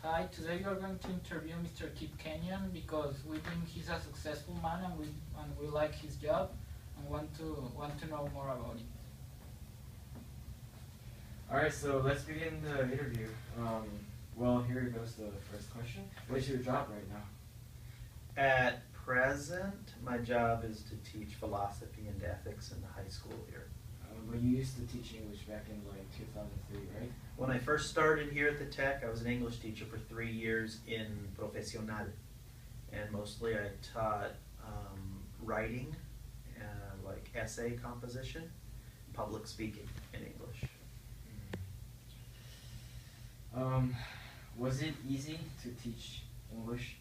Hi, today we are going to interview Mr. Kip Kenyon because we think he's a successful man and we like his job and want to know more about it. Alright, so let's begin the interview. Well, here goes the first question. What is your job right now? At present, my job is to teach philosophy and ethics in the high school here. But you used to teach English back in like 2003, right? When I first started here at the Tech, I was an English teacher for 3 years in Profesional. And mostly I taught writing, like essay composition, public speaking in English. Was it easy to teach English?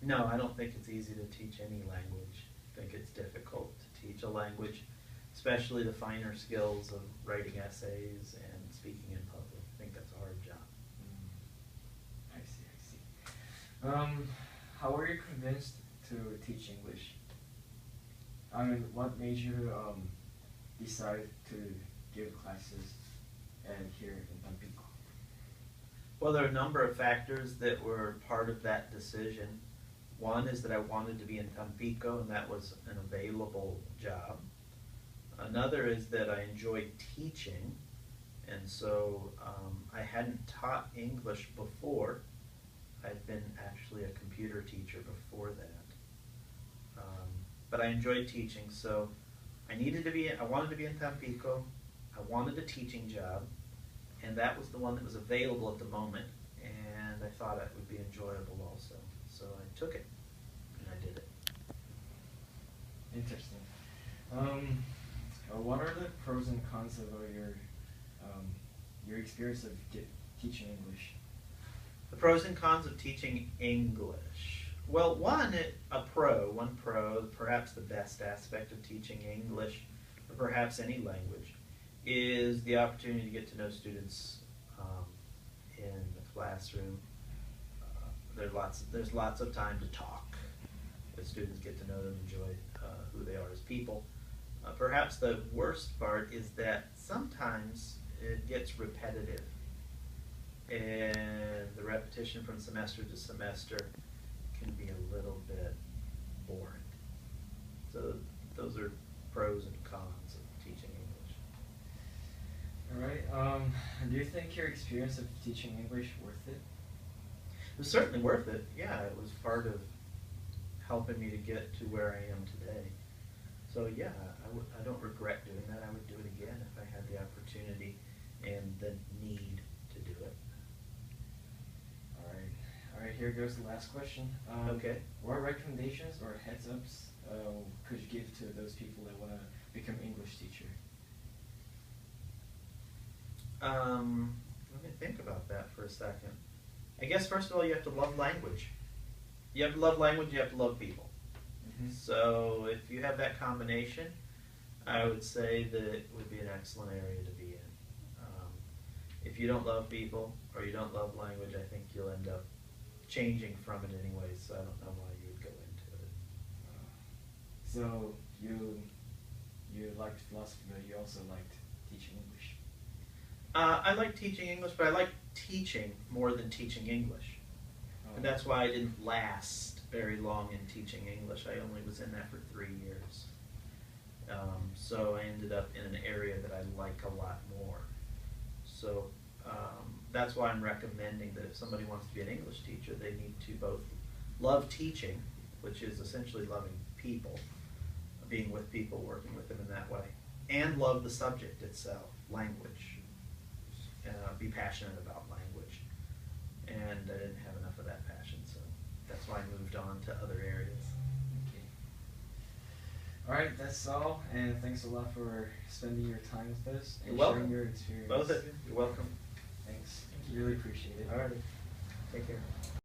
No, I don't think it's easy to teach any language. I think it's difficult to teach a language, especially the finer skills of writing essays and speaking in public. I think that's a hard job. I see. How were you convinced to teach English? I mean, what made you decide to give classes and here in Tampico? Well, there are a number of factors that were part of that decision. One is that I wanted to be in Tampico, and that was an available job. Another is that I enjoyed teaching, and so I hadn't taught English before. I'd been actually a computer teacher before that. But I enjoyed teaching, so I wanted to be in Tampico. I wanted a teaching job, and that was the one that was available at the moment, and I thought it would be enjoyable also. So I took it, and I did it. Interesting. What are the pros and cons of your experience of teaching English? The pros and cons of teaching English. Well, one pro, perhaps the best aspect of teaching English, or perhaps any language, is the opportunity to get to know students in the classroom. There's lots of time to talk. The students get to know them, enjoy who they are as people. Perhaps the worst part is that sometimes it gets repetitive, and the repetition from semester to semester can be a little bit boring. So those are pros and cons of teaching English. Alright, do you think your experience of teaching English worth it? It was certainly worth it. Yeah, it was part of helping me to get to where I am today. So yeah, I don't regret doing that. I would do it again if I had the opportunity and the need to do it. Alright, here goes the last question. Okay. What recommendations or heads-ups could you give to those people that want to become English teacher? Let me think about that for a second. I guess first of all, you have to love language. You have to love language, you have to love people. So if you have that combination, I would say that it would be an excellent area to be in. If you don't love people or you don't love language, I think you'll end up changing from it anyway, so I don't know why you would go into it. So you liked philosophy, but you also liked teaching English? I like teaching English, but I like teaching more than teaching English. And that's why I didn't last very long in teaching English. I only was in that for 3 years. So I ended up in an area that I like a lot more. So that's why I'm recommending that if somebody wants to be an English teacher, they need to both love teaching, which is essentially loving people, being with people, working with them in that way, and love the subject itself, language. Be passionate about language. And I didn't have enough of that passion, so that's why I moved on to other areas. Okay. Alright, that's all, and thanks a lot for spending your time with us and sharing your experience. Both of you. You're welcome. Thanks. Really appreciate it. Alright. Take care.